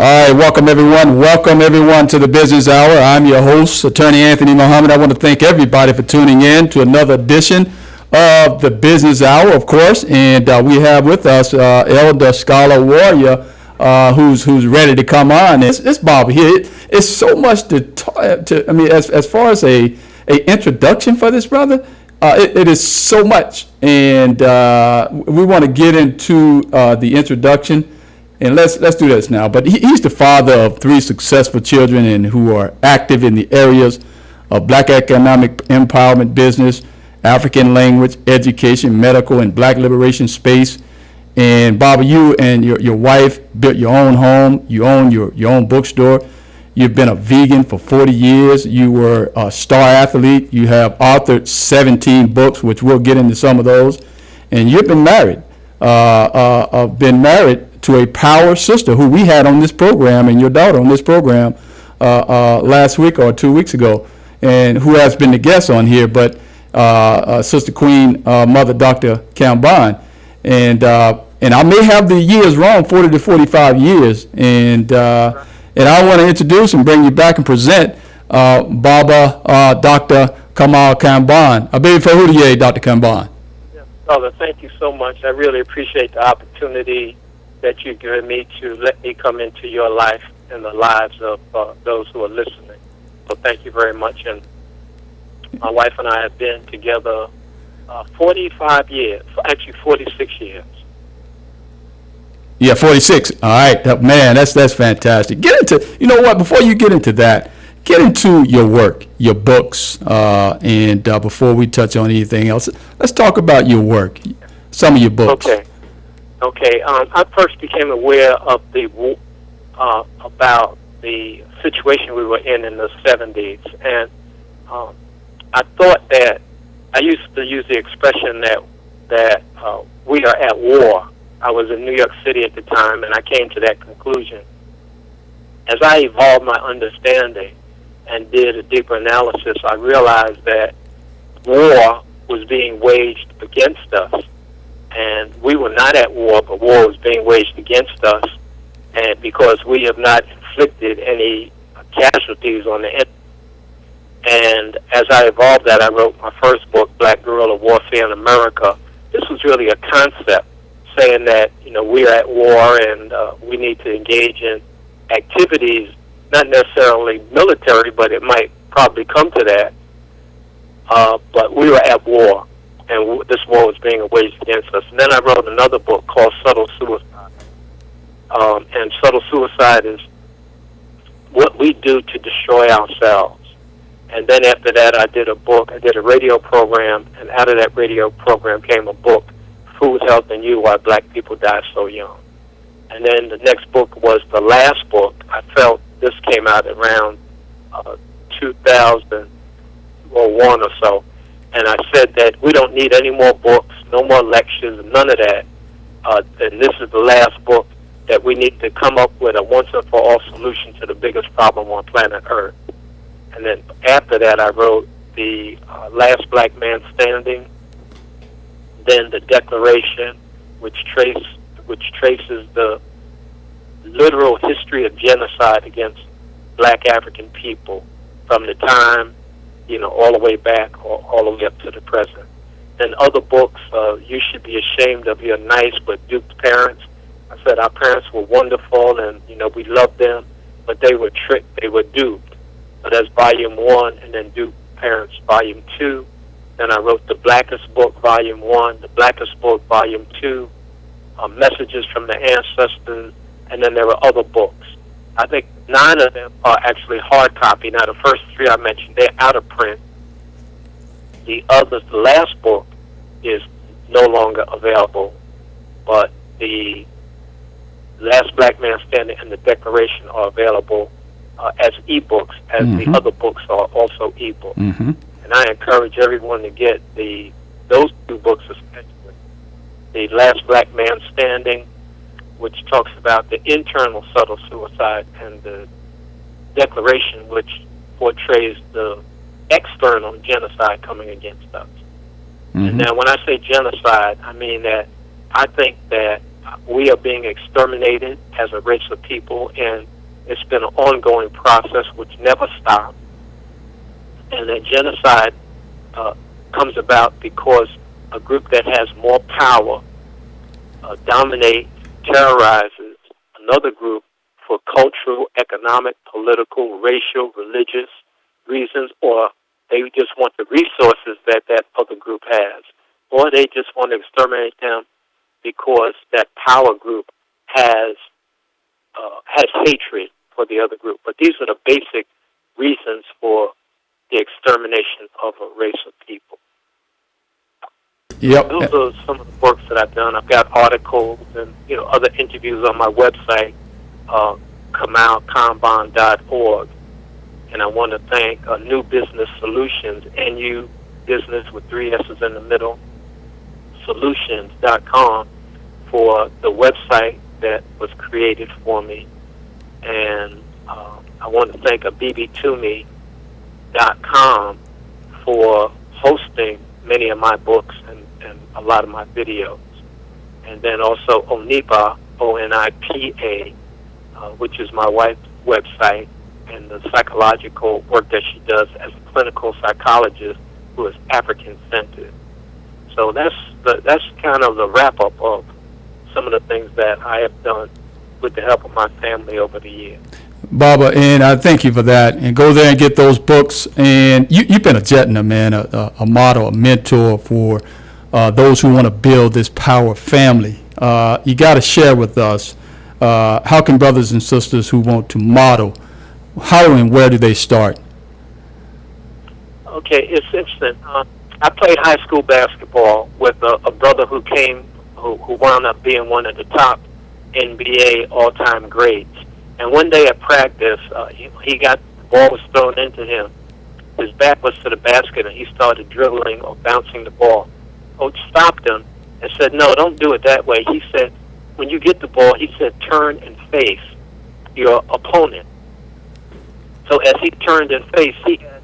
All right, welcome everyone. Welcome everyone to the Business Hour. I'm your host, Attorney Anthony Muhammad. I want to thank everybody for tuning in to another edition of the Business Hour, of course. And we have with us Elder Scholar Warrior, who's ready to come on. It's Bob here. It's so much to talk. I mean, as far as a introduction for this brother, it is so much, and we want to get into the introduction. And let's do this now. But he's the father of 3 successful children and who are active in the areas of Black economic empowerment, business, African language, education, medical, and Black liberation space. And Baba, you and your wife built your own home. You own your own bookstore. You've been a vegan for 40 years. You were a star athlete. You have authored 17 books, which we'll get into some of those. And you've been married. To a power sister who we had on this program, and your daughter on this program last week or 2 weeks ago, and who has been the guest on here, but Sister Queen, Mother Dr. Kambon. And I may have the years wrong, 40 to 45 years. And I want to introduce and bring you back and present Baba Dr. Kamau Kambon. Abiy Fahudiye, Dr. Kambon. Yes, Father, thank you so much. I really appreciate the opportunity that you've given me to let me come into your life and the lives of those who are listening. So thank you very much. And my wife and I have been together 45 years, actually 46 years. Yeah, 46. All right, man, that's fantastic. Get into, you know what, before you get into that, get into your work, your books, and before we touch on anything else, let's talk about your work, some of your books. Okay. I first became aware of about the situation we were in the 70s, and I thought that I used to use the expression that we are at war. I was in New York City at the time, and I came to that conclusion. As I evolved my understanding and did a deeper analysis, I realized that war was being waged against us. And we were not at war, but war was being waged against us, and because we have not inflicted any casualties on the enemy. And as I evolved that, I wrote my first book, Black Guerrilla Warfare in America. This was really a concept saying that, we are at war and we need to engage in activities, not necessarily military, but it might probably come to that. But we were at war, and this war was being waged against us. And then I wrote another book called Subtle Suicide. And subtle suicide is what we do to destroy ourselves. And then after that, I did a radio program, and out of that radio program came a book, Food, Health, and You, Why Black People Die So Young. And then the next book was the last book. I felt this came out around 2001 or so. And I said that we don't need any more books, no more lectures, none of that. And this is the last book that we need to come up with a once-and-for-all solution to the biggest problem on planet Earth. And then after that, I wrote The Last Black Man Standing, then The Declaration, which traces the literal history of genocide against Black African people from the time all the way back, all the way up to the present. Then other books, You Should Be Ashamed of Your Nice but Duped Parents. I said our parents were wonderful and, we loved them, but they were tricked, they were duped. So that's Volume 1, and then Duped Parents, Volume 2. Then I wrote The Blackest Book, Volume 1, The Blackest Book, Volume 2, Messages from the Ancestors, and then there were other books. I think 9 of them are actually hard copy. Now, the first 3 I mentioned, they're out of print. The last book is no longer available, but the Last Black Man Standing and the Declaration are available as e-books, as the other books are also e-books. And I encourage everyone to get those 2 books especially. The Last Black Man Standing, which talks about the internal subtle suicide, and the Declaration, which portrays the external genocide coming against us. And now when I say genocide, I mean that I think that we are being exterminated as a race of people, and it's been an ongoing process which never stops. And that genocide comes about because a group that has more power dominates, terrorizes another group for cultural, economic, political, racial, religious reasons, or they just want the resources that that other group has, or they just want to exterminate them because that power group has hatred for the other group. But these are the basic reasons for the extermination of a race of people. Yep. Those are some of the works that I've done. I've got articles and other interviews on my website, Kamau, Kambon.org. And I want to thank New Business Solutions, NU Business with 3 S's in the middle, solutions.com, for the website that was created for me. And I want to thank bbtoomey.com for hosting many of my books and a lot of my videos. And then also ONIPA, ONIPA, which is my wife's website, and the psychological work that she does as a clinical psychologist who is African-centered. So that's kind of the wrap-up of some of the things that I have done with the help of my family over the years. Baba, and I thank you for that. And go there and get those books. And you've been a Jetna, man, a model, a mentor for those who want to build this power family. You got to share with us, how can brothers and sisters who want to model, how and where do they start? Okay, it's interesting. I played high school basketball with a brother who wound up being one of the top NBA all-time greats. And one day at practice, he got the ball was thrown into him. His back was to the basket, and he started dribbling or bouncing the ball. Coach stopped him and said, "No, don't do it that way." He said, "When you get the ball," he said, "turn and face your opponent." So as he turned and faced, he had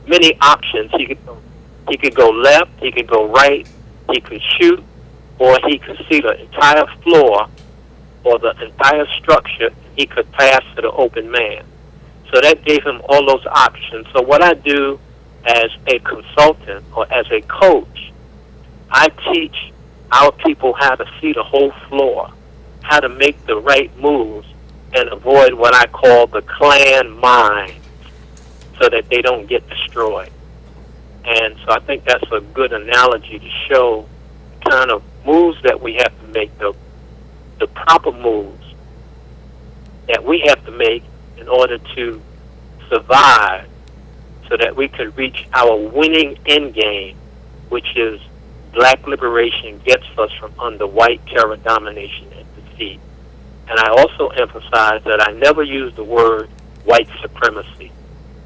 many options. He could go left, he could go right, he could shoot, or he could see the entire floor or the entire structure. He could pass to the open man. So that gave him all those options. So what I do as a consultant or as a coach, I teach our people how to see the whole floor, how to make the right moves, and avoid what I call the clan mind, so that they don't get destroyed. And so I think that's a good analogy to show the kind of moves that we have to make, the proper moves that we have to make in order to survive, so that we could reach our winning end game, which is black liberation gets us from under white terror domination and defeat. And I also emphasize that I never use the word white supremacy.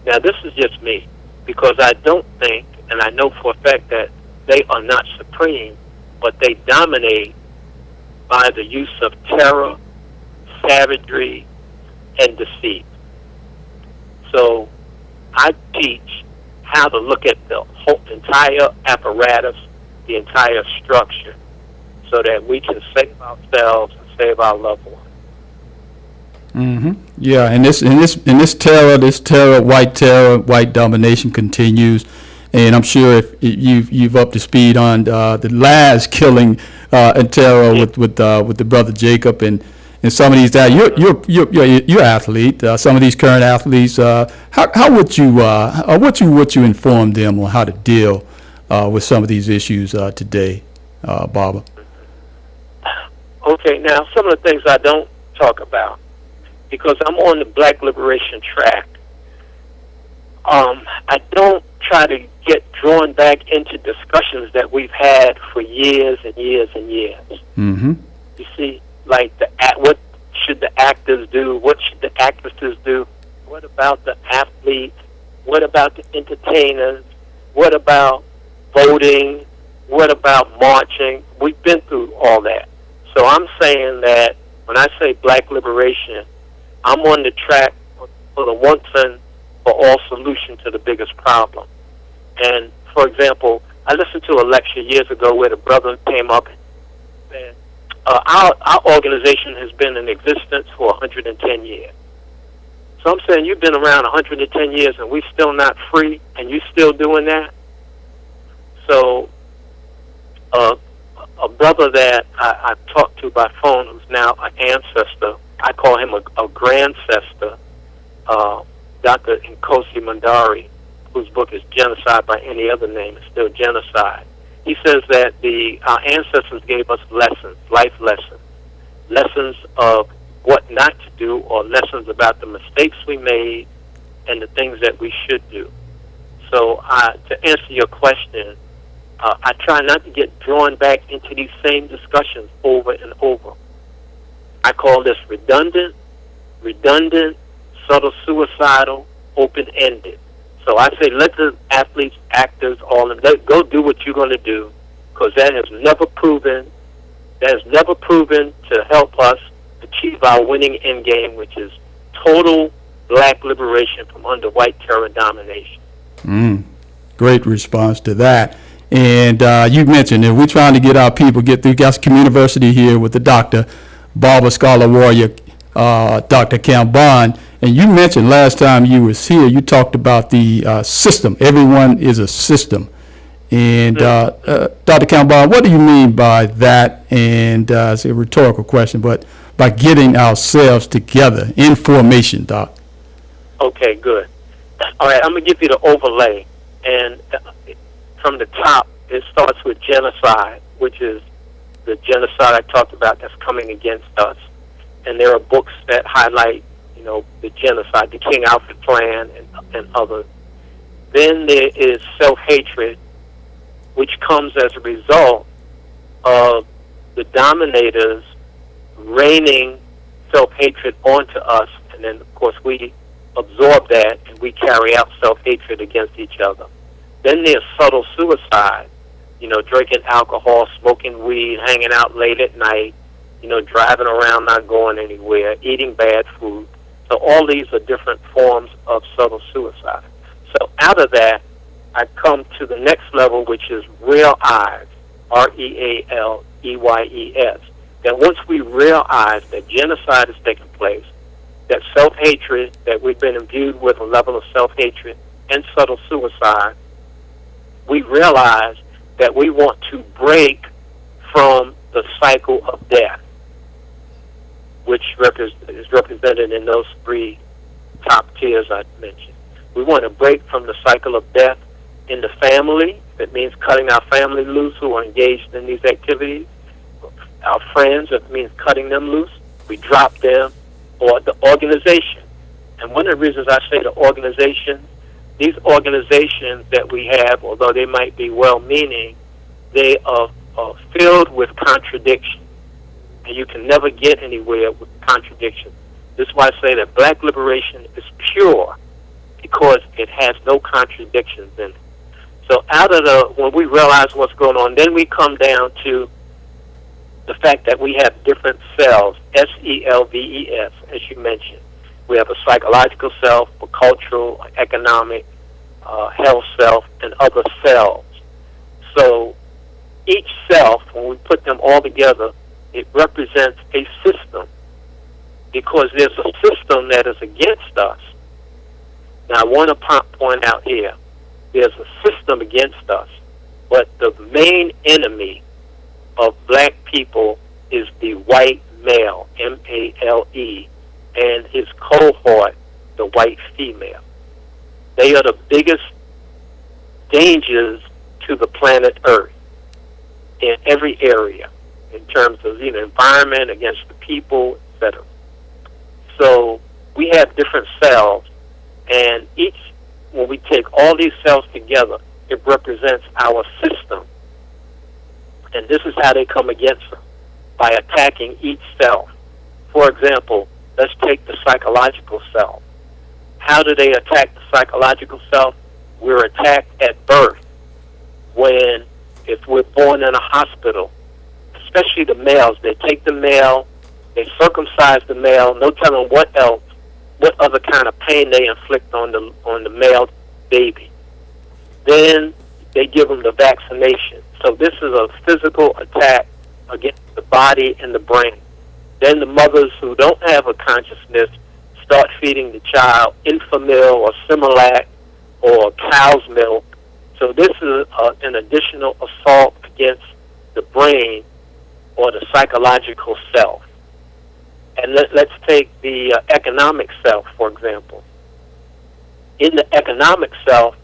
Now, this is just me, because I don't think, and I know for a fact that they are not supreme, but they dominate by the use of terror, savagery, and deceit. So I teach how to look at the whole entire apparatus, the entire structure, so that we can save ourselves and save our loved ones. Mm-hmm. Yeah, and this terror, white domination continues, and I'm sure if you've up to speed on the last killing and terror with the brother Jacob and some of these guys. You're an athlete. Some of these current athletes. How would you inform them on how to deal with some of these issues today, Baba? Okay, now some of the things I don't talk about, because I'm on the black liberation track. I don't try to get drawn back into discussions that we've had for years and years and years. Mm-hmm. You see, like what should the actors do? What should the actresses do? What about the athletes? What about the entertainers? What about voting? What about marching? We've been through all that. So I'm saying that when I say black liberation, I'm on the track for the once and for all solution to the biggest problem. And, for example, I listened to a lecture years ago where the brother came up and said, our organization has been in existence for 110 years. So I'm saying you've been around 110 years and we're still not free, and you're still doing that. So a brother that I talked to by phone, who's now an ancestor, I call him a grandcestor, Dr. Nkosi Mandari, whose book is Genocide by Any Other Name, is still genocide. He says that our ancestors gave us lessons, life lessons of what not to do, or lessons about the mistakes we made and the things that we should do. So to answer your question, I try not to get drawn back into these same discussions over and over. I call this redundant, subtle suicidal, open-ended. So I say let the athletes, actors, all of them, go do what you're going to do, because that has never proven to help us achieve our winning end game, which is total black liberation from under white terror domination. Great response to that. And you mentioned that we're trying to get our people, get through Community University here with the doctor, Barber Scholar Warrior, Dr. Kambon. And you mentioned last time you was here, you talked about the system. Everyone is a system. And Dr. Kambon, what do you mean by that? And it's a rhetorical question, but by getting ourselves together in formation, Doc. Okay, good. All right, I'm going to give you the overlay. And from the top, it starts with genocide, which is the genocide I talked about that's coming against us. And there are books that highlight, the genocide, the King Alfred Plan, and others. Then there is self-hatred, which comes as a result of the dominators raining self-hatred onto us, and then, of course, we absorb that and we carry out self-hatred against each other. Then there's subtle suicide, drinking alcohol, smoking weed, hanging out late at night, driving around not going anywhere, eating bad food. So all these are different forms of subtle suicide. So out of that, I come to the next level, which is realize, REALEYES. That once we realize that genocide is taking place, that self-hatred, that we've been imbued with a level of self-hatred and subtle suicide, we realize that we want to break from the cycle of death, which is represented in those three top tiers I mentioned. We want to break from the cycle of death in the family. That means cutting our family loose who are engaged in these activities. Our friends, that means cutting them loose. We drop them. Or the organization. And one of the reasons I say the organization, these organizations that we have, although they might be well-meaning, they are filled with contradiction. And you can never get anywhere with contradiction. This is why I say that black liberation is pure, because it has no contradictions in it. So when we realize what's going on, then we come down to the fact that we have different selves, SELVES, as you mentioned. We have a psychological self, a cultural, economic, health self, and other selves. So each self, when we put them all together, it represents a system, because there's a system that is against us. Now, I want to point out here, there's a system against us, but the main enemy of black people is the white male, MALE, and his cohort, the white female. They are the biggest dangers to the planet Earth in every area, in terms of environment, against the people, etc. So we have different cells, and when we take all these cells together, it represents our system. And this is how they come against us, by attacking each cell. For example, let's take the psychological self. How do they attack the psychological self? We're attacked at birth. If we're born in a hospital, especially the males, they take the male, they circumcise the male, no telling what other kind of pain they inflict on the male baby. Then they give them the vaccination. So this is a physical attack against the body and the brain. Then the mothers who don't have a consciousness start feeding the child Infamil or Similac or cow's milk. So this is an additional assault against the brain or the psychological self. And let's take the economic self, for example. In the economic self,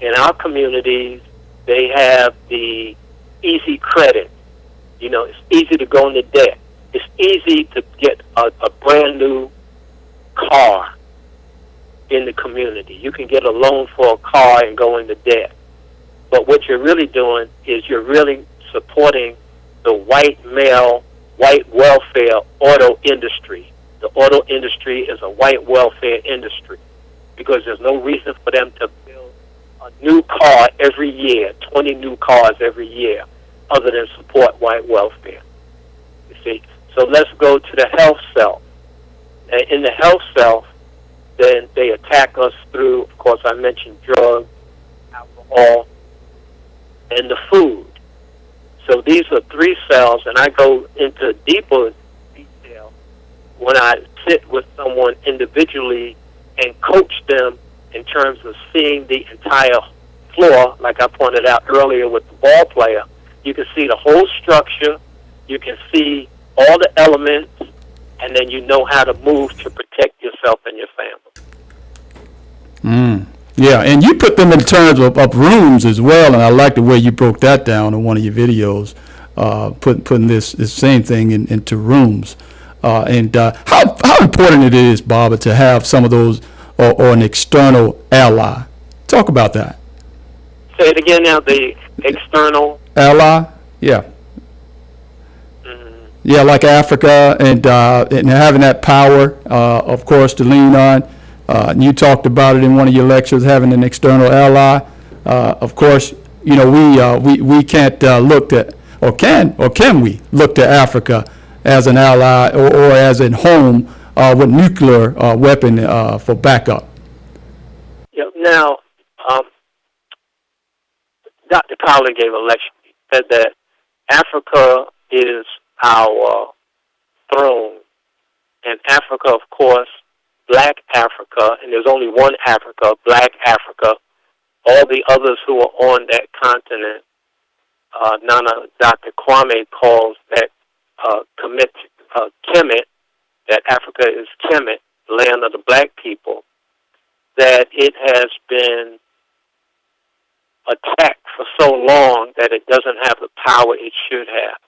in our communities, they have the easy credit. You know, it's easy to go into debt. It's easy to get a brand new car in the community. You can get a loan for a car and go into debt. But what you're really doing is you're really supporting the white male, white welfare auto industry. The auto industry is a white welfare industry because there's no reason for them to build a new car every year, 20 new cars every year, other than support white welfare. You see? So let's go to the health self. And in the health self, then they attack us through, of course, I mentioned drugs, alcohol, and the food. So these are three cells, and I go into deeper detail when I sit with someone individually and coach them in terms of seeing the entire floor, like I pointed out earlier with the ball player. You can see the whole structure, you can see all the elements, and then you know how to move to protect yourself and your family. Yeah, and you put them in terms of rooms as well, and I like the way you broke that down in one of your videos, putting this same thing into rooms. And how important it is, Barbara, to have some of those or an external ally. Talk about that. Say it again now, the external ally, yeah. Yeah, like Africa and having that power, of course, to lean on. And you talked about it in one of your lectures, having an external ally. Of course, you know, we can't look to, or can we look to Africa as an ally or as a home with nuclear weapon for backup? Yeah, now, Dr. Collin gave a lecture. He said that Africa is our throne. And Africa, of course, black Africa, and there's only one Africa, black Africa. All the others who are on that continent, Dr. Kwame calls that Kemet, that Africa is Kemet, land of the black people, that it has been attacked for so long that it doesn't have the power it should have.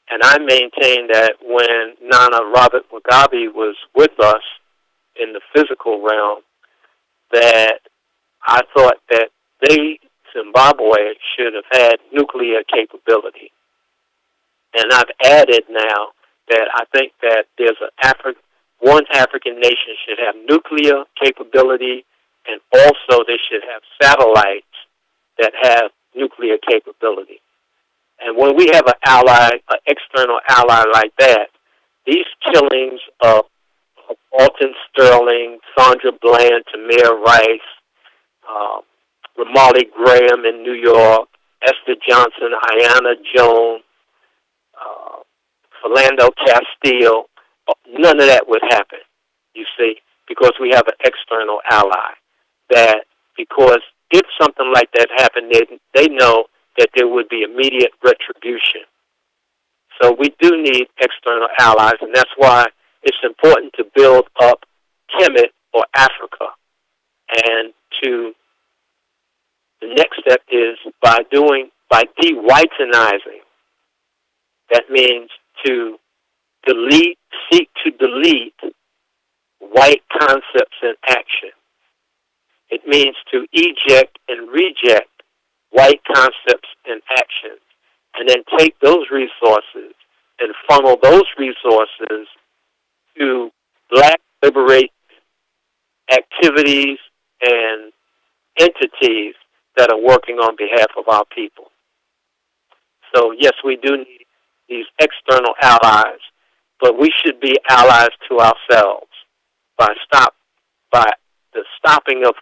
And I maintain that when Nana Robert Mugabe was with us in the physical realm, that I thought that Zimbabwe, should have had nuclear capability. And I've added now that I think that there's one African nation should have nuclear capability, and also they should have satellites that have nuclear capability. And when we have an external ally like that, these killings of Alton Sterling, Sandra Bland, Tamir Rice, Ramarley Graham in New York, Esther Johnson, Ayanna Jones, Philando Castile, none of that would happen, you see, because we have an external ally. Because if something like that happened, they know that there would be immediate retribution. So we do need external allies, and that's why it's important to build up Kemet or Africa. And the next step is by de-whitenizing. That means to seek to delete white concepts and action. It means to eject and reject white concepts and actions, and then take those resources and funnel those resources to black liberation activities and entities that are working on behalf of our people. So yes, we do need these external allies, but we should be allies to ourselves by the stopping of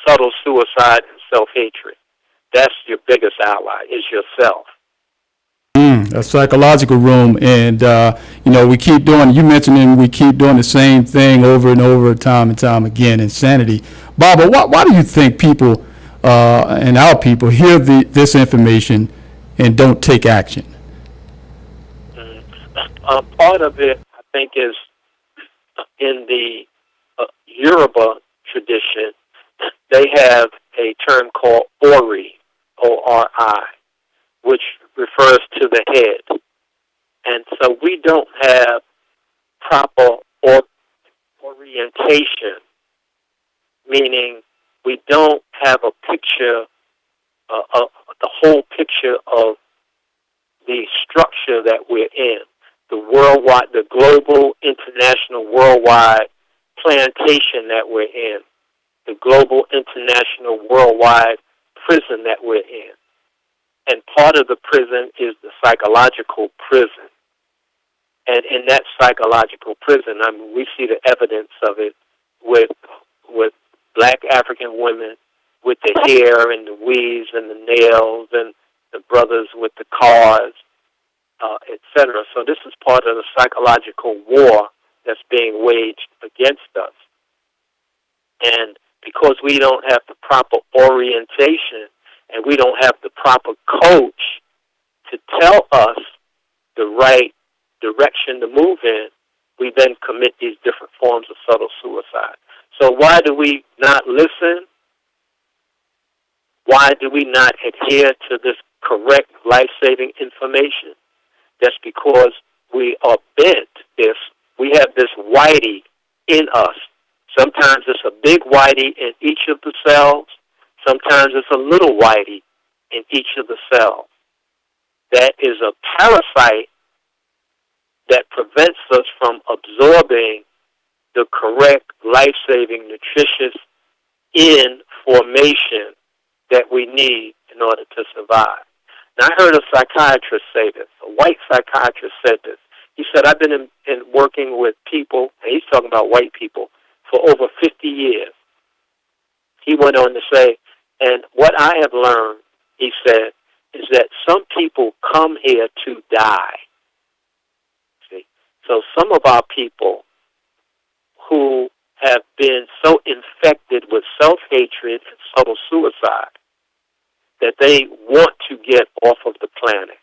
subtle suicide and self-hatred. That's your biggest ally, is yourself. A psychological room, and we keep doing. You mentioned we keep doing the same thing over and over, time and time again. Insanity. Baba, why do you think people and our people hear this information and don't take action? Part of it, I think, is in the Yoruba tradition. They have a term called Ori, O-R-I, which refers to the head. And so we don't have proper orientation, meaning we don't have a picture, the whole picture of the structure that we're in, the worldwide, the global, international, worldwide plantation that we're in, the global, international, worldwide prison that we're in. And part of the prison is the psychological prison. And in that psychological prison, I mean, we see the evidence of it with black African women with the hair and the weaves and the nails, and the brothers with the cars, etc. So this is part of the psychological war that's being waged against us. And because we don't have the proper orientation and we don't have the proper coach to tell us the right direction to move in, we then commit these different forms of subtle suicide. So why do we not listen? Why do we not adhere to this correct life-saving information? That's because we are bent. We have this whitey in us. Sometimes it's a big whitey in each of the cells. Sometimes it's a little whitey in each of the cells. That is a parasite that prevents us from absorbing the correct life-saving, nutritious information that we need in order to survive. Now, I heard a psychiatrist say this. A white psychiatrist said this. He said, I've been in working with people, and he's talking about white people, for over 50 years. He went on to say, and what I have learned, he said, is that some people come here to die. See? So some of our people who have been so infected with self-hatred and subtle suicide that they want to get off of the planet.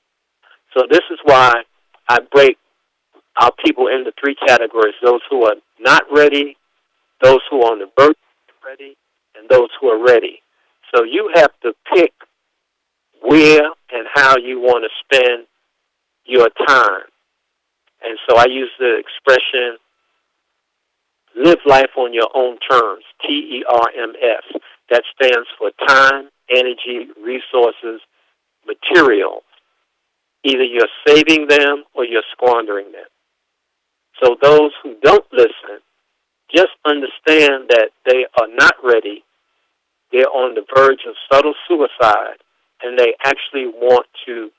So this is why I break our people into three categories: those who are not ready, those who are on the verge of ready, and those who are ready. So you have to pick where and how you want to spend your time. And so I use the expression, live life on your own terms, TERMS. That stands for time, energy, resources, materials. Either you're saving them or you're squandering them. So those who don't listen, just understand that they are not ready. They're on the verge of subtle suicide, and they actually want to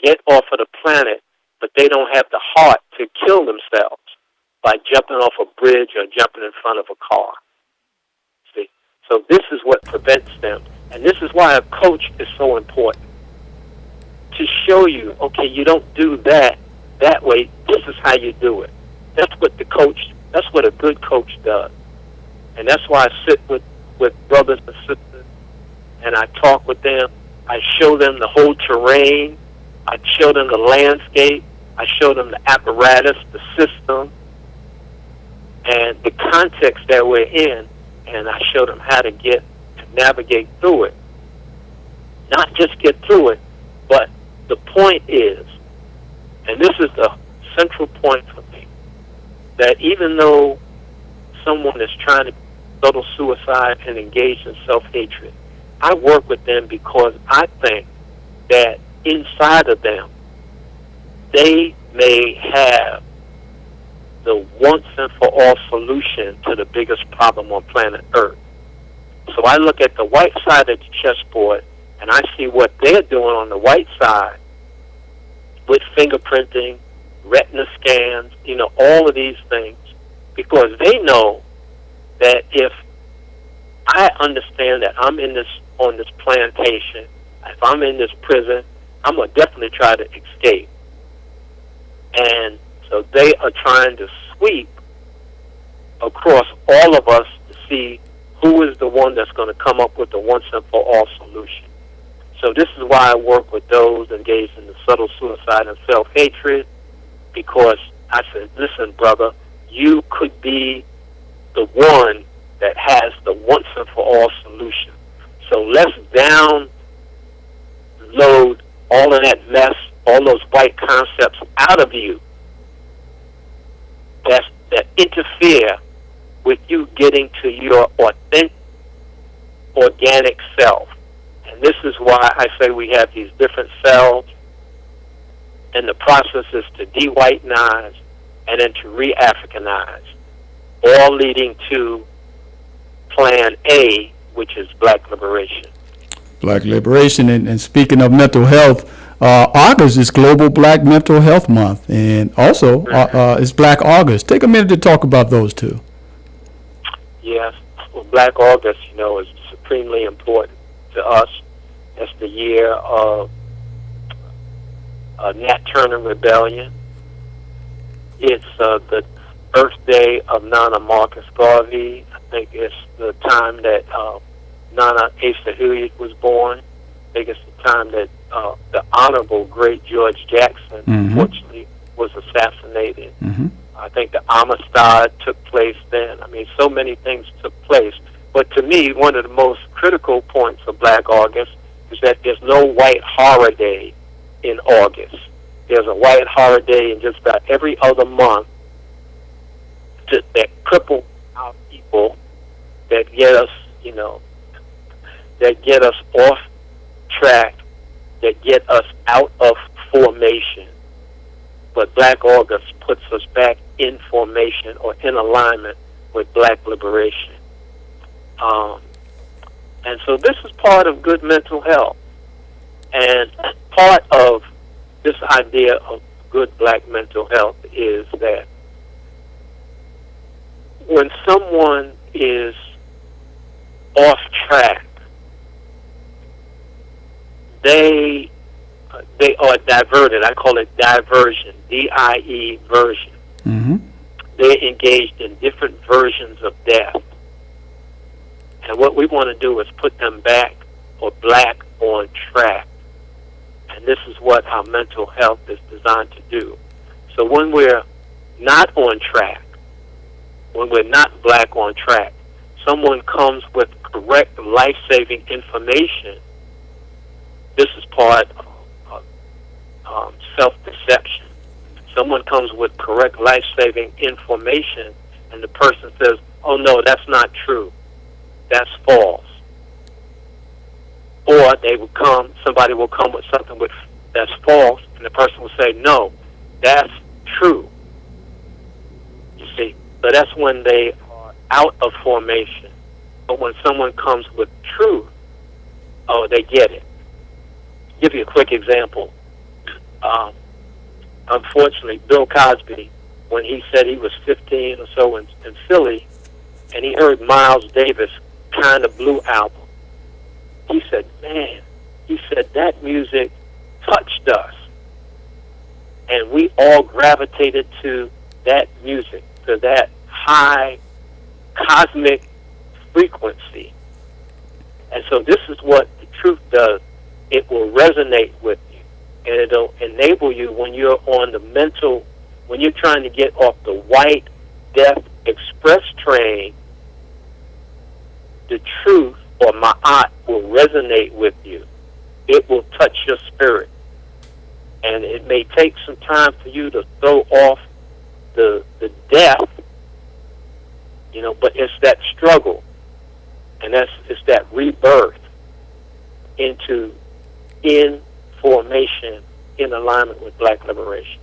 get off of the planet, but they don't have the heart to kill themselves by jumping off a bridge or jumping in front of a car. See? So this is what prevents them. And this is why a coach is so important. To show you, okay, you don't do that way, this is how you do it. That's what a good coach does. And that's why I sit with brothers and sisters, and I talk with them. I show them the whole terrain. I show them the landscape. I show them the apparatus, the system, and the context that we're in, and I show them how to navigate through it. Not just get through it, but the point is, and this is the central point for me, that even though someone is trying to subtle suicide and engage in self-hatred, I work with them because I think that inside of them, they may have the once and for all solution to the biggest problem on planet Earth. So I look at the white side of the chessboard, and I see what they're doing on the white side with fingerprinting, retina scans, all of these things, because they know that if I understand that I'm on this plantation, if I'm in this prison, I'm going to definitely try to escape. And so they are trying to sweep across all of us to see who is the one that's going to come up with the once and for all solution. So this is why I work with those engaged in the subtle suicide and self-hatred, because I said, listen, brother, you could be the one that has the once and for all solution. So let's download all of that mess, all those white concepts out of you that interfere with you getting to your authentic, organic self. And this is why I say we have these different cells, and the process is to de-whitenize and then to re-Africanize, all leading to Plan A, which is Black liberation. Black liberation. And speaking of mental health, August is Global Black Mental Health Month, and also it's Black August. Take a minute to talk about those two. Yes, well, Black August, is supremely important to us. That's the year of Nat Turner Rebellion. It's the birthday of Nana Marcus Garvey. I think it's the time that Nana Asa Hilliard was born. I think it's the time that the Honorable Great George Jackson, unfortunately, was assassinated. I think the Amistad took place then. I mean, so many things took place. But to me, one of the most critical points of Black August is that there's no white horror day in August. There's a white horror day in just about every other month that cripple our people, that get us, that get us off track, that get us out of formation. But Black August puts us back in formation or in alignment with Black liberation. And so this is part of good mental health. And part of this idea of good Black mental health is that when someone is off track, they are diverted. I call it diversion, D-I-E version. They're engaged in different versions of death. And what we want to do is put them back or black on track. And this is what our mental health is designed to do. So when we're not on track, when we're not black on track, someone comes with correct life-saving information. This is part of self-deception. Someone comes with correct life-saving information, and the person says, oh, no, that's not true. That's false. Or somebody will come with something that's false, and the person will say, no, that's true. You see, so that's when they are out of formation. But when someone comes with truth, oh, they get it. Give you a quick example. Unfortunately, Bill Cosby, when he said he was 15 or so in Philly, and he heard Miles Davis' Kind of Blue album, he said, man, that music touched us. And we all gravitated to that music, to that high cosmic frequency. And so this is what the truth does. It will resonate with you, and it'll enable you when you're on the mental, when you're trying to get off the white death express train. The truth or ma'at will resonate with you. It will touch your spirit. And it may take some time for you to throw off the death, but it's that struggle. And it's that rebirth into in formation, in alignment with Black liberation.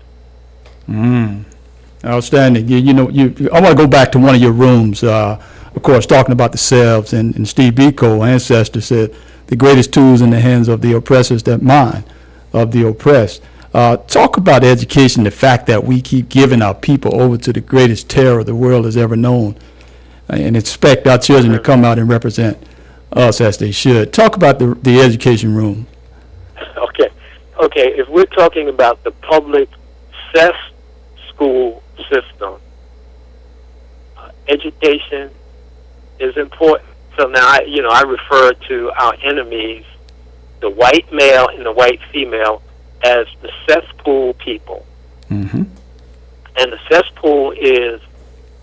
Outstanding. I want to go back to one of your rooms, of course, talking about the selves, and Steve Biko, ancestor, said, the greatest tools in the hands of the oppressors that mine of the oppressed. Talk about education, the fact that we keep giving our people over to the greatest terror the world has ever known, and expect our children to come out and represent us as they should. Talk about the education room. Okay, if we're talking about the public cess school system, education is important. So now, I refer to our enemies, the white male and the white female, as the cesspool people. Mm-hmm. And the cesspool is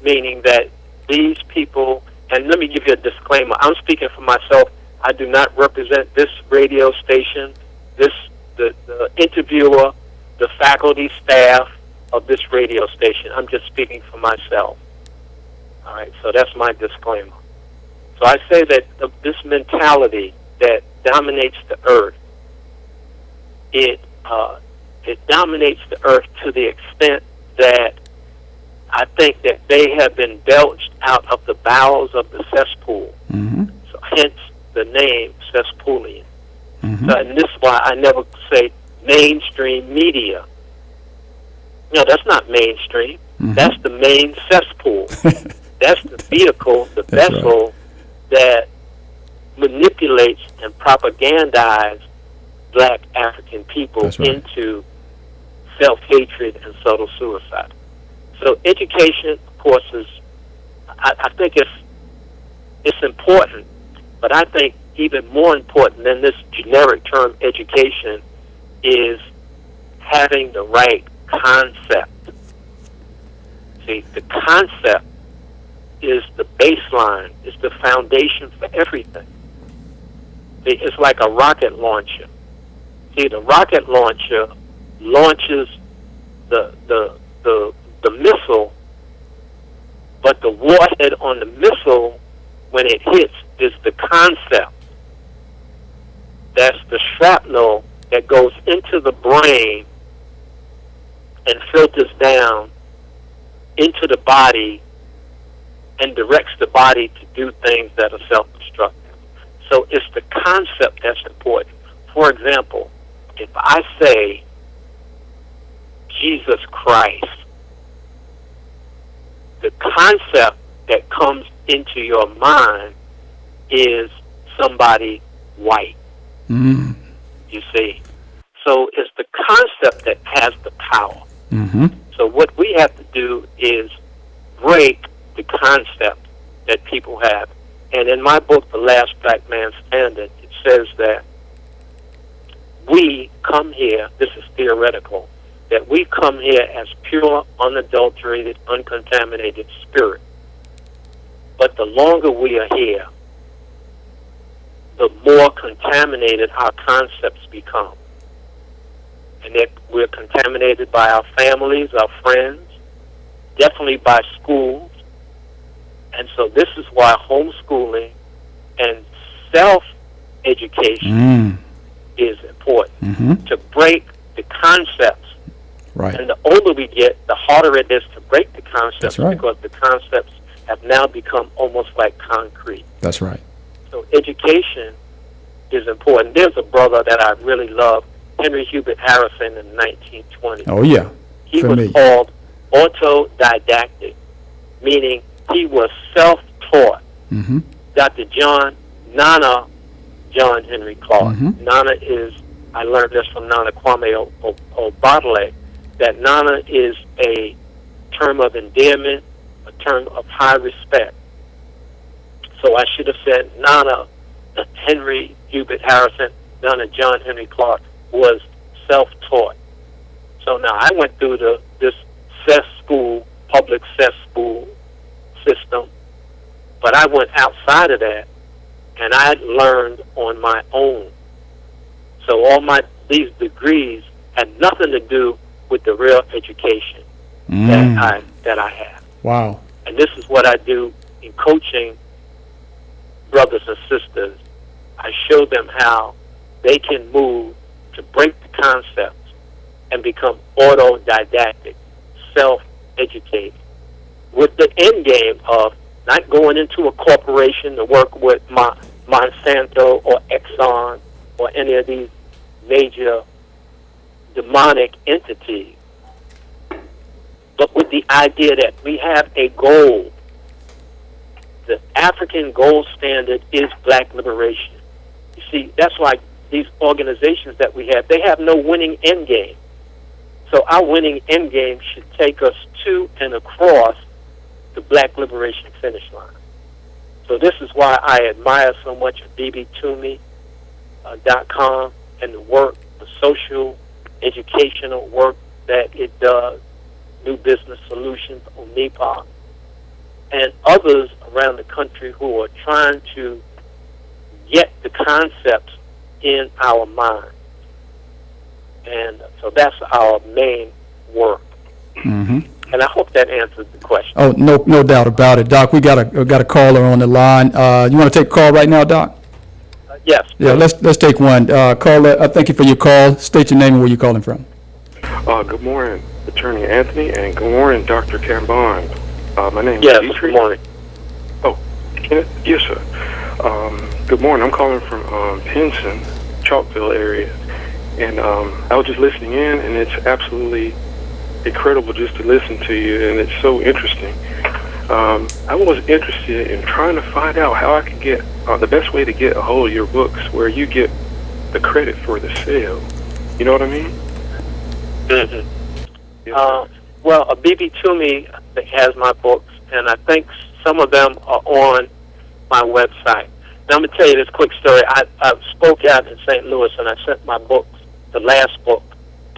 meaning that these people, and let me give you a disclaimer. I'm speaking for myself. I do not represent this radio station, the interviewer, the faculty, staff of this radio station. I'm just speaking for myself. All right, so that's my disclaimer. So I say that this mentality that dominates the earth, it dominates the earth to the extent that I think that they have been belched out of the bowels of the cesspool. Mm-hmm. So hence the name cesspoolian. Mm-hmm. So, and this is why I never say mainstream media. No, that's not mainstream. Mm-hmm. That's the main cesspool. That's the vehicle, the That's vessel right. that manipulates and propagandizes black African people That's right. into self-hatred and subtle suicide. So education, of course, is, I think it's important, but I think even more important than this generic term education is having the right concept. See, the concept is the baseline, is the foundation for everything. See, it's like a rocket launcher. See, the rocket launcher launches the missile, but the warhead on the missile, when it hits, is the concept. That's the shrapnel that goes into the brain and filters down into the body and directs the body to do things that are self-destructive. So it's the concept that's important. For example, if I say Jesus Christ, the concept that comes into your mind is somebody white. Mm-hmm. You see? So it's the concept that has the power. Mm-hmm. So what we have to do is break the concept that people have. And in my book, The Last Black Man Standing, it says that we come here, this is theoretical, that we come here as pure, unadulterated, uncontaminated spirit. But the longer we are here, the more contaminated our concepts become. And that we're contaminated by our families, our friends, definitely by schools. And so this is why homeschooling and self-education is important, to break the concepts. Right. And the older we get, the harder it is to break the concepts. That's right. Because the concepts have now become almost like concrete. That's right. So education is important. There's a brother that I really love, Henry Hubert Harrison, in the 1920s. Oh, yeah. He was called autodidactic, meaning he was self-taught. Mm-hmm. Dr. Nana John Henry Clark. Mm-hmm. Nana is, I learned this from Nana Kwame Obatale, that Nana is a term of endearment, a term of high respect. So I should have said Nana Henry Hubert Harrison, Nana John Henry Clark was self-taught. So now I went through this cesspool, public cesspool system, but I went outside of that and I learned on my own. So all these degrees had nothing to do with the real education that I have. Wow. And this is what I do in coaching brothers and sisters. I show them how they can move to break the concepts and become autodidactic, self-educated, with the end game of not going into a corporation to work with Monsanto or Exxon or any of these major demonic entities, but with the idea that we have a goal. The African gold standard is black liberation. You see, that's why these organizations that we have, they have no winning end game. So our winning end game should take us to and across the black liberation finish line. So this is why I admire so much of bbtoomey.com and the work, the social, educational work that it does, New Business Solutions on NEPA, and others around the country who are trying to get the concepts in our mind. And so that's our main work. Mm-hmm. And I hope that answers the question. Oh, no doubt about it, Doc. We got a caller on the line. You want to take a call right now, Doc? Yes. Yeah, let's take one. Caller, thank you for your call. State your name and where you're calling from. Good morning, Attorney Anthony, and good morning, Dr. Kambon. My name Yes, is good morning. Oh, yes, sir. Good morning. I'm calling from Pinson, Chalkville area, and I was just listening in, and it's absolutely incredible just to listen to you, and it's so interesting. I was interested in trying to find out how I could get the best way to get a hold of your books where you get the credit for the sale. You know what I mean? Mm-hmm. Yes, well, BB Toomey has my books, and I think some of them are on my website. Now, I'm going to tell you this quick story. I spoke out in St. Louis, and I sent my books, the last book,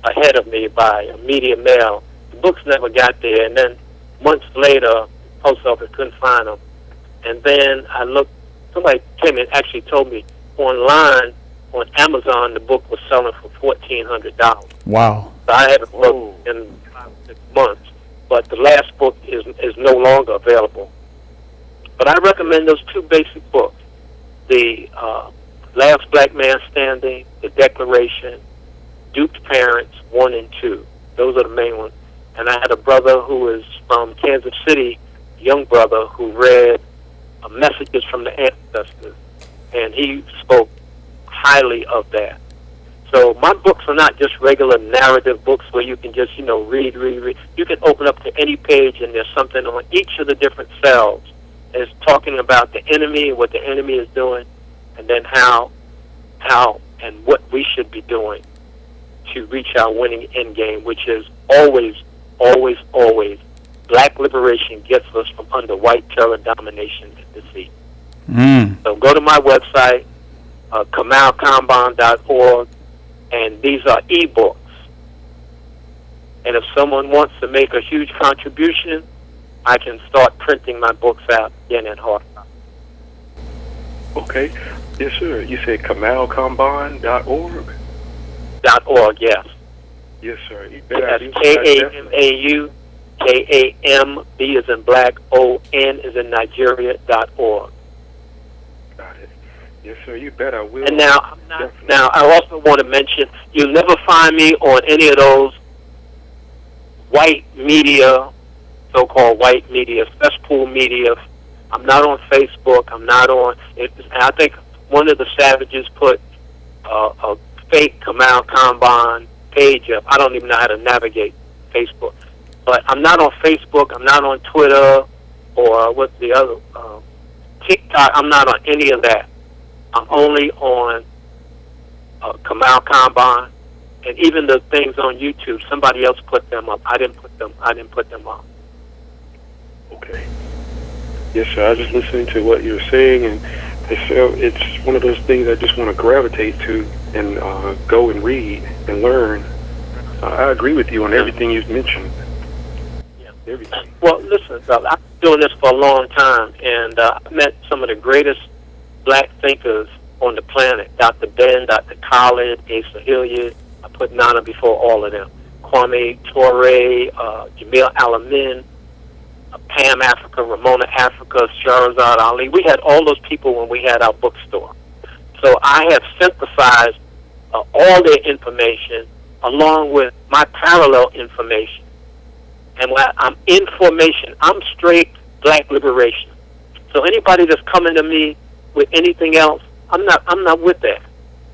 ahead of me by a media mail. The books never got there, and then months later, post office couldn't find them. And then I looked, somebody came and actually told me online on Amazon the book was selling for $1,400. Wow. So I haven't looked in 5-6 months, but the last book is no longer available. But I recommend those two basic books, the Last Black Man Standing, The Declaration, Duped Parents 1 and 2. Those are the main ones. And I had a brother who is from Kansas City, young brother, who read Messages from the Ancestors, and he spoke highly of that. So my books are not just regular narrative books where you can just, read. You can open up to any page and there's something on each of the different cells. It's talking about the enemy, what the enemy is doing, and then how and what we should be doing to reach our winning end game, which is always black liberation gets us from under white terror, domination, and deceit. So go to my website, KamauKambon.org, and these are ebooks. And if someone wants to make a huge contribution, I can start printing my books out again in hardcover. Okay. Yes, sir. You said KamauKambon.org? .org, yes. Yes, sir. That's KAMAU, KAMB as in black, ON as in Nigeria.org. Got it. Yes, sir. You bet I will. And now, I also want to mention, you'll never find me on any of those white media, so-called white media, cesspool media. I'm not on Facebook. I'm not on. I think one of the savages put a fake Kamau Kambon page up. I don't even know how to navigate Facebook. But I'm not on Facebook. I'm not on Twitter or what's the other TikTok. I'm not on any of that. I'm only on Kamau Kambon, and even the things on YouTube. Somebody else put them up. I didn't put them up. Okay. Yes, sir. I was just listening to what you were saying, and it's one of those things I just want to gravitate to and go and read and learn. I agree with you on everything you've mentioned. Yeah. Everything. Well, listen, I've been doing this for a long time, and I've met some of the greatest black thinkers on the planet. Dr. Ben, Dr. Khalid, Asa Hilliard. I put Nana before all of them. Kwame Ture, Jamil Alamin, Pam Africa, Ramona Africa, Shahrazad Ali. We had all those people when we had our bookstore. So I have synthesized all their information along with my parallel information. And when I'm information, I'm straight black liberation. So anybody that's coming to me with anything else, I'm not with that.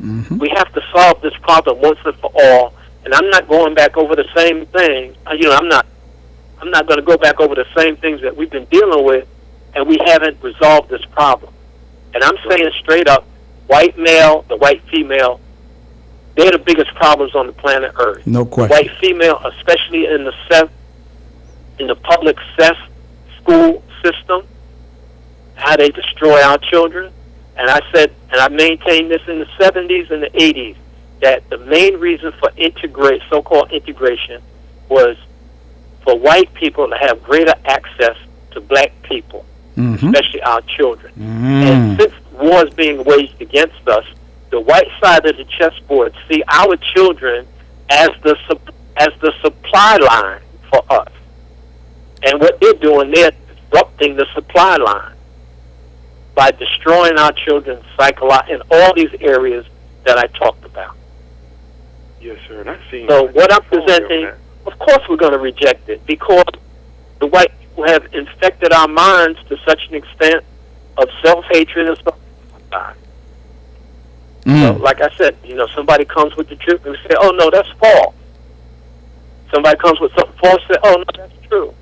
Mm-hmm. We have to solve this problem once and for all. And I'm not going back over the same thing. I'm not going to go back over the same things that we've been dealing with, and we haven't resolved this problem. And I'm saying straight up, white male, the white female, they're the biggest problems on the planet Earth. No question. White female, especially in the public school system, how they destroy our children. And I said, and I maintained this in the 70s and the 80s, that the main reason for so-called integration was for white people to have greater access to black people, especially our children. And since wars being waged against us, the white side of the chessboard see our children as the supply line for us. And what they're doing, they're disrupting the supply line by destroying our children's psychology in all these areas that I talked about. Yes, sir. And I've seen. So what I'm presenting, of course we're going to reject it, because the white people have infected our minds to such an extent of self-hatred and self-suicide. So, like I said, somebody comes with the truth and we say, oh, no, that's false. Somebody comes with something false and say, oh, no, that's true.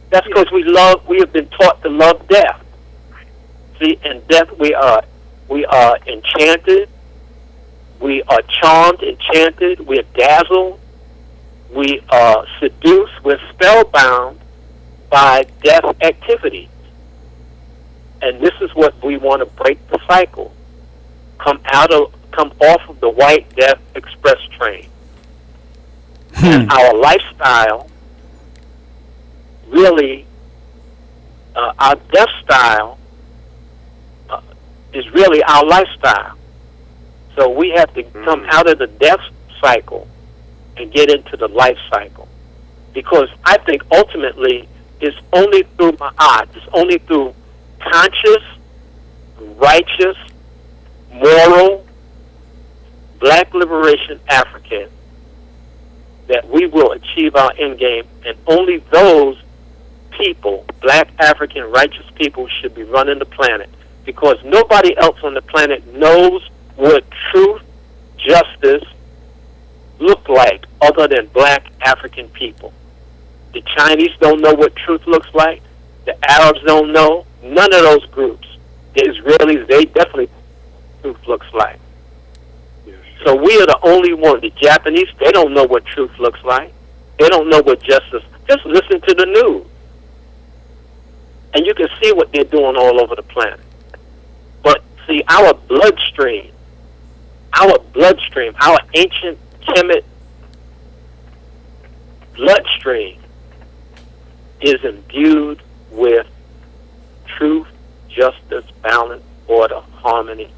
That's because we have been taught to love death. See, in death we are enchanted, we are charmed, enchanted, we are dazzled, we are seduced, we're spellbound by death activities. And this is what we want to break the cycle. Come off of the white death express train. And our lifestyle, really, our death style is really our lifestyle. So we have to come out of the death cycle and get into the life cycle. Because I think ultimately it's only through it's only through conscious, righteous, moral, black liberation African that we will achieve our end game, and only those people, black African righteous people, should be running the planet, because nobody else on the planet knows what truth, justice look like other than black African people. The Chinese don't know what truth looks like. The Arabs don't know. None of those groups. The Israelis, they definitely truth looks like. So we are the only one. The Japanese, they don't know what truth looks like. They don't know what justice. Just listen to the news. And you can see what they're doing all over the planet. But see, our bloodstream, our ancient Kemet bloodstream is imbued with truth, justice, balance, order, harmony,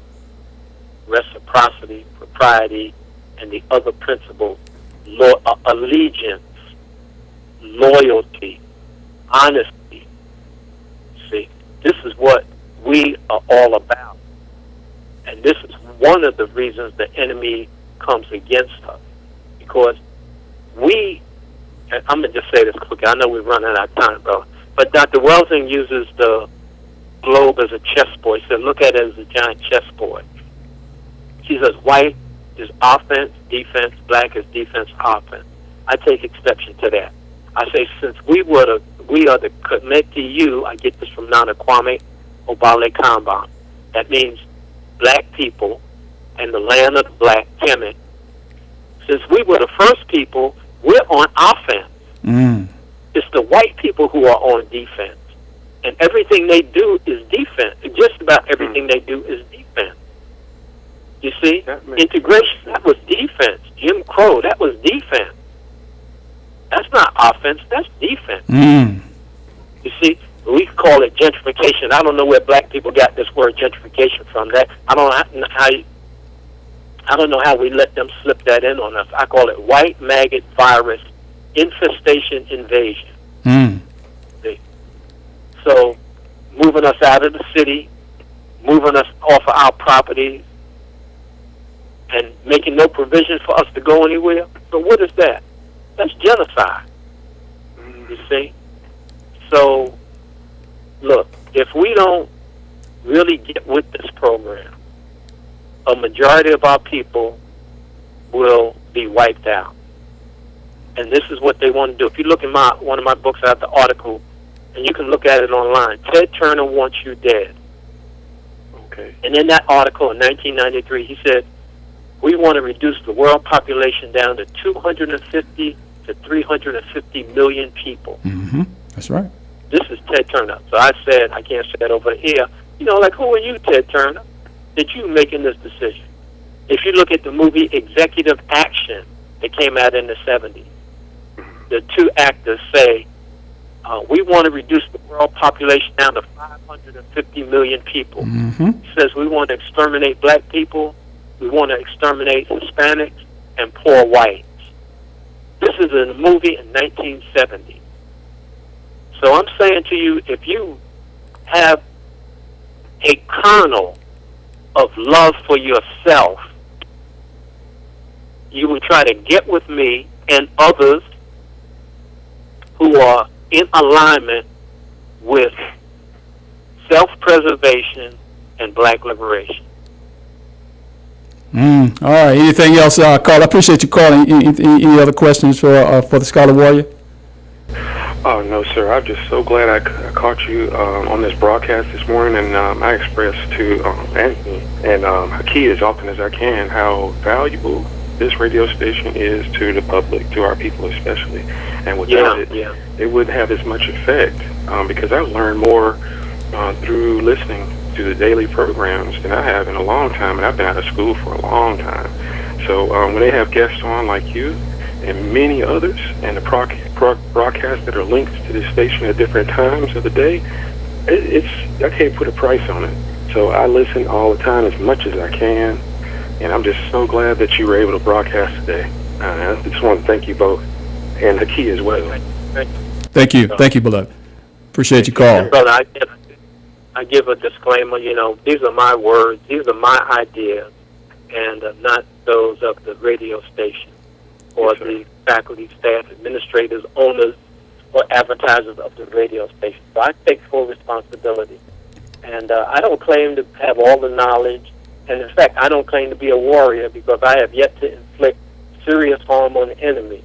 reciprocity, propriety, and the other principles, allegiance, loyalty, honesty. See, this is what we are all about. And this is one of the reasons the enemy comes against us. Because and I'm going to just say this quickly. I know we're running out of time, bro. But Dr. Welsing uses the globe as a chessboard. He said, look at it as a giant chessboard. He says white is offense, defense, black is defense, offense. I take exception to that. I say since we are the Kmetu, I get this from Nana Kwame Obale Kambon. That means black people and the land of the black, Kemet. Since we were the first people, we're on offense. It's the white people who are on defense. And everything they do is defense. Just about everything they do is defense. You see? Integration, that was defense. Jim Crow, that was defense. That's not offense, that's defense. You see? We call it gentrification. I don't know where black people got this word gentrification from. That I don't know how we let them slip that in on us. I call it white maggot virus infestation invasion. See? So, moving us out of the city, moving us off of our property, and making no provision for us to go anywhere. So what is that? That's genocide. You see? So, look, if we don't really get with this program, a majority of our people will be wiped out. And this is what they want to do. If you look in one of my books, I have the article, and you can look at it online. Ted Turner wants you dead. Okay. And in that article in 1993, he said, we want to reduce the world population down to 250 to 350 million people. Mm-hmm. That's right. This is Ted Turner. So I said, I can't say that over here. You know, like, who are you, Ted Turner, that you making this decision? If you look at the movie Executive Action that came out in the 70s, the two actors say, we want to reduce the world population down to 550 million people. Mm-hmm. He says we want to exterminate black people, we want to exterminate Hispanics, and poor whites. This is a movie in 1970. So I'm saying to you, if you have a kernel of love for yourself, you will try to get with me and others who are in alignment with self-preservation and black liberation. All right. Anything else, Carl? I appreciate you calling. Any other questions for the Scholar Warrior? Oh, no, sir. I'm just so glad I caught you on this broadcast this morning, and I expressed to Anthony and Hakeem as often as I can how valuable this radio station is to the public, to our people especially. And without it wouldn't have as much effect because I've learned more through listening to the daily programs than I have in a long time, and I've been out of school for a long time. So when they have guests on like you and many others, and the broadcasts that are linked to this station at different times of the day, I can't put a price on it. So I listen all the time as much as I can, and I'm just so glad that you were able to broadcast today. I just want to thank you both, and Hakeem as well. Thank you. Thank you, beloved. Appreciate your call. Brother, I give a disclaimer, you know, these are my words, these are my ideas, and not those of the radio station or the faculty, staff, administrators, owners, or advertisers of the radio station. So I take full responsibility. And I don't claim to have all the knowledge, and in fact, I don't claim to be a warrior because I have yet to inflict serious harm on the enemy.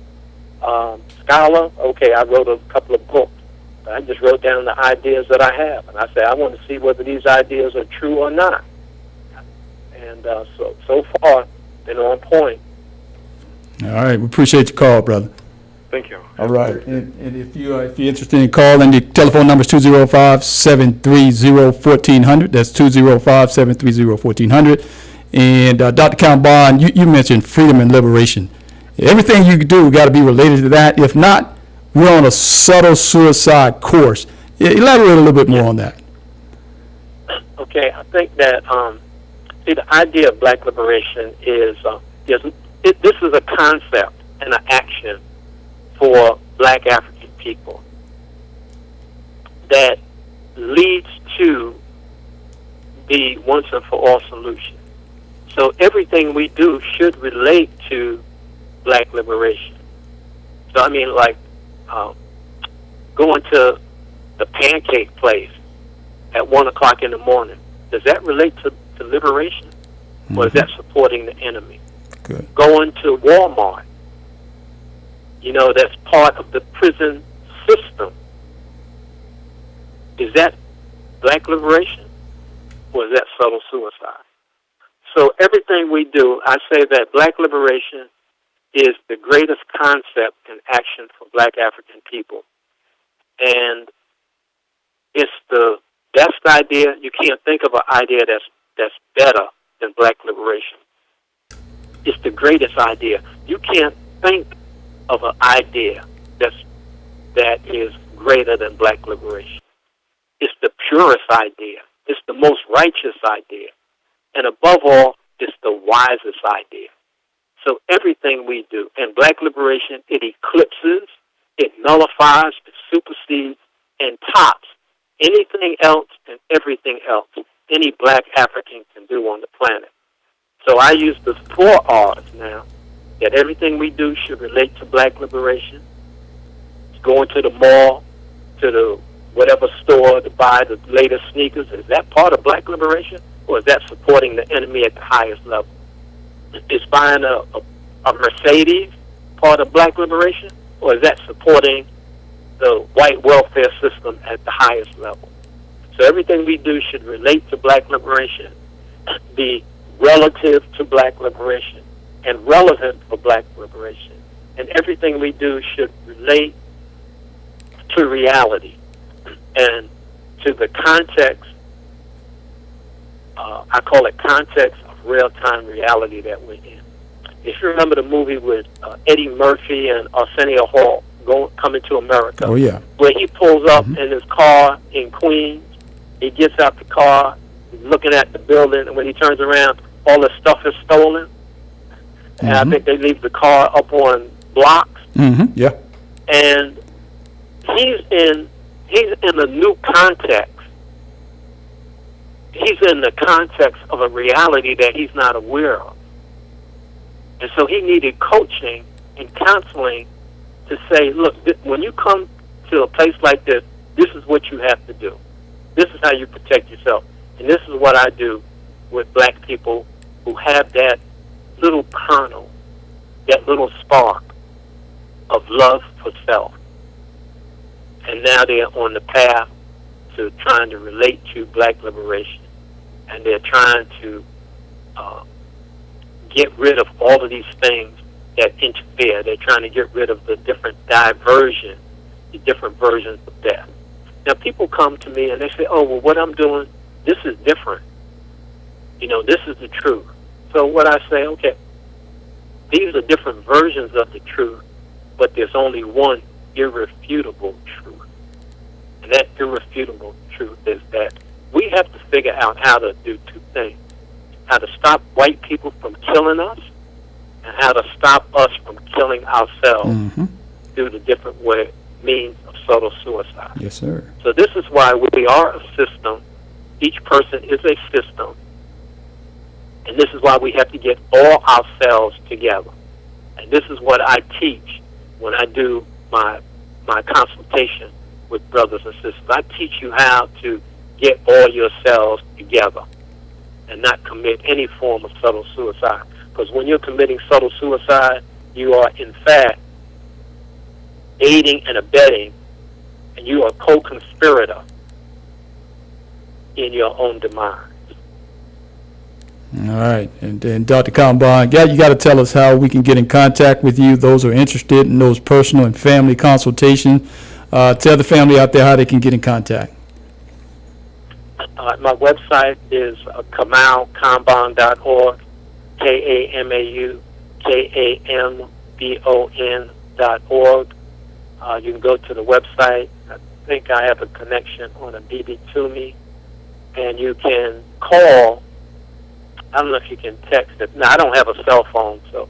Scholar, okay, I wrote a couple of books. I just wrote down the ideas that I have, and I said I want to see whether these ideas are true or not. And so far, been on point. All right, we appreciate your call, brother. Thank you. All right, and if you're interested in calling, the telephone number is 205-730-1400. That's 205-730-1400. And Dr. Kambon, you mentioned freedom and liberation. Everything you do got to be related to that. If not, we're on a subtle suicide course. Elaborate a little bit more on that. Okay, I think that the idea of black liberation is this is a concept and an action for black African people that leads to the once and for all solution. So everything we do should relate to black liberation. So I mean, like going to the pancake place at 1 o'clock in the morning, does that relate to liberation? Mm-hmm. Or is that supporting the enemy? Good. Going to Walmart, you know, that's part of the prison system. Is that black liberation? Or is that subtle suicide? So everything we do, I say that black liberation is the greatest concept and action for black African people. And it's the best idea. You can't think of an idea that's better than black liberation. It's the greatest idea. You can't think of an idea that is greater than black liberation. It's the purest idea. It's the most righteous idea. And above all, it's the wisest idea. So everything we do, and black liberation, it eclipses, it nullifies, it supersedes, and tops anything else and everything else any black African can do on the planet. So I use the 4 R's now, that everything we do should relate to black liberation. Going to the mall, to the whatever store to buy the latest sneakers, is that part of black liberation? Or is that supporting the enemy at the highest level? Is buying a Mercedes part of black liberation? Or is that supporting the white welfare system at the highest level? So everything we do should relate to black liberation, be relative to black liberation, and relevant for black liberation. And everything we do should relate to reality and to the context, I call it context of real-time reality that we're in. If you remember the movie with Eddie Murphy and Arsenio Hall, Coming to America, Oh, yeah. where he pulls up in his car in Queens, he gets out the car, he's looking at the building, and when he turns around, all the stuff is stolen. And I think they leave the car up on blocks. Yeah. And he's in a new context. He's in the context of a reality that he's not aware of. And so he needed coaching and counseling to say, look, when you come to a place like this is what you have to do. This is how you protect yourself. And this is what I do with black people who have that little kernel, that little spark of love for self. And now they're on the path to trying to relate to black liberation. And they're trying to get rid of all of these things that interfere. They're trying to get rid of the different diversions, the different versions of death. Now, people come to me and they say, oh, well, what I'm doing, this is different. You know, this is the truth. So what I say, okay, these are different versions of the truth, but there's only one irrefutable truth. And that irrefutable truth is that we have to figure out how to do two things. How to stop white people from killing us, and how to stop us from killing ourselves through the different means of subtle suicide. Yes, sir. So this is why we are a system. Each person is a system. And this is why we have to get all ourselves together. And this is what I teach when I do my consultation with brothers and sisters. I teach you how to get all yourselves together and not commit any form of subtle suicide. Because when you're committing subtle suicide, you are, in fact, aiding and abetting, and you are a co-conspirator in your own demise. All right. And then, Dr. Kambon, you got to tell us how we can get in contact with you, those who are interested in those personal and family consultations. Tell the family out there how they can get in contact. My website is Kambon.org, KAMAUKAMBON.org. You can go to the website. I think I have a connection on a BB to me, and you can call. I don't know if you can text it. No, I don't have a cell phone, so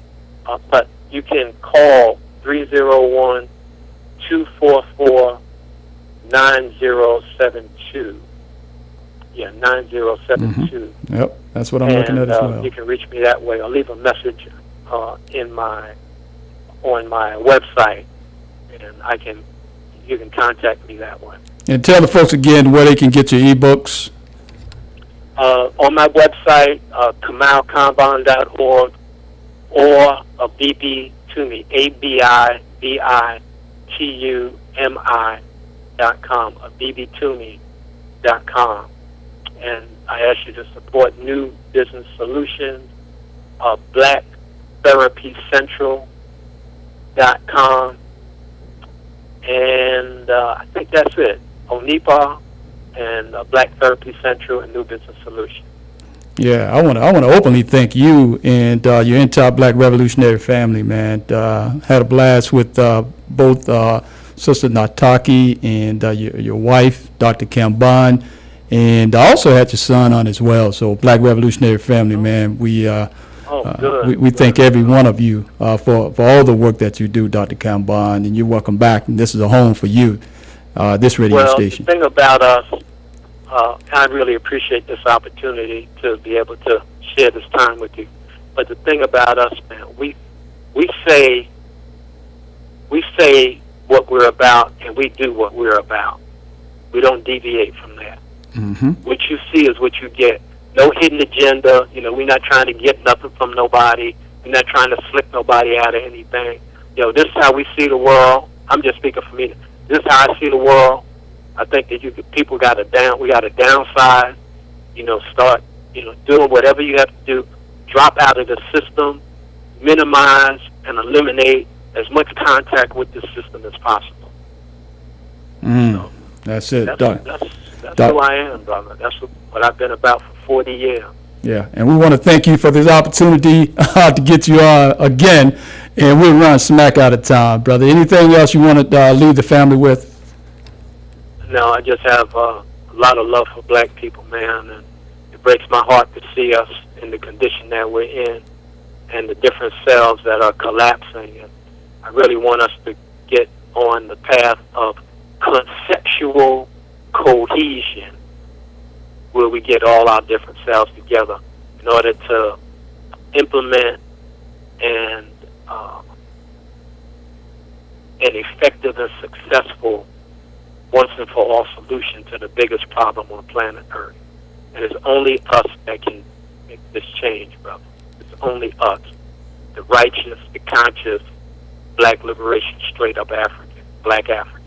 but you can call 301-244-9072. Yeah, 9072. Yep, that's what I'm looking at as well. You can reach me that way, or leave a message on my website, and you can contact me that way. And tell the folks again where they can get your ebooks. On my website, KamauKambon.org, or a BB to me, ABIBITUMI.com, a BBToMe.com. And I ask you to support New Business Solutions, BlackTherapyCentral.com, and I think that's it. ONIPA and Black Therapy Central and New Business Solutions. Yeah, I want to openly thank you and your entire Black Revolutionary family, man. Had a blast with both Sister Nataki and your wife, Dr. Kambon. And I also had your son on as well. So Black Revolutionary family, man, we thank every one of you for all the work that you do, Dr. Kambon, and you're welcome back. And this is a home for you, this radio station. The thing about us, I really appreciate this opportunity to be able to share this time with you. But the thing about us, man, we say what we're about, and we do what we're about. We don't deviate from that. What you see is what you get. No hidden agenda. You know, we're not trying to get nothing from nobody. We're not trying to slick nobody out of anything. You know, this is how we see the world. I'm just speaking for me. This is how I see the world. I think that we got to downsize. You know, start doing whatever you have to do. Drop out of the system minimize and eliminate as much contact with the system as possible. So That's it. that's who I am, brother. That's what I've been about for 40 years. Yeah, and we want to thank you for this opportunity to get you on again, and we'll run smack out of time, brother. Anything else you want to leave the family with? No, I just have a lot of love for black people, man, and it breaks my heart to see us in the condition that we're in and the different cells that are collapsing. And I really want us to get on the path of conceptual cohesion, where we get all our different cells together in order to implement an effective and successful once and for all solution to the biggest problem on planet Earth. And it's only us that can make this change, brother. It's only us, the righteous, the conscious, black liberation, straight up African, black African.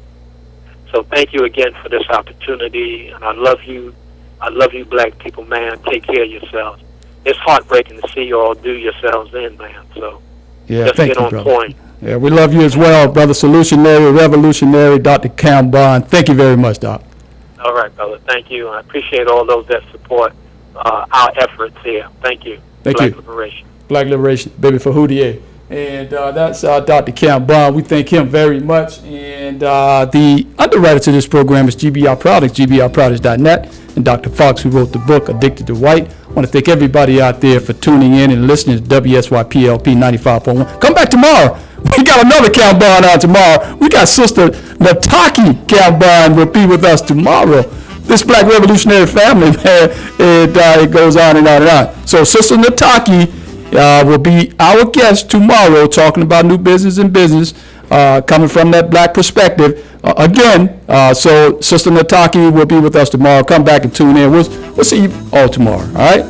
So thank you again for this opportunity, and I love you. I love you, black people, man. Take care of yourselves. It's heartbreaking to see you all do yourselves in, man. So Yeah, just thank get you, on brother. point. Yeah, we love you as well, brother. Solutionary, revolutionary, Dr. Kambon. Thank you very much, Doc. All right, brother. Thank you. I appreciate all those that support our efforts here. Thank you. Thank Black you. Liberation. Black Liberation, baby, for Houdier. And that's Dr. Kambon. We thank him very much. And the underwriter to this program is GBR Products, gbrproducts.net, and Dr. Fox, who wrote the book, Addicted to White. I want to thank everybody out there for tuning in and listening to WSYPLP 95.1. Come back tomorrow. We got another Kambon on tomorrow. We got Sister Nataki Kambon will be with us tomorrow. This Black Revolutionary family, man, it goes on and on and on. So Sister Nataki will be our guest tomorrow, talking about new business and business, coming from that black perspective. So Sister Nataki will be with us tomorrow. Come back and tune in. We'll see you all tomorrow. All right.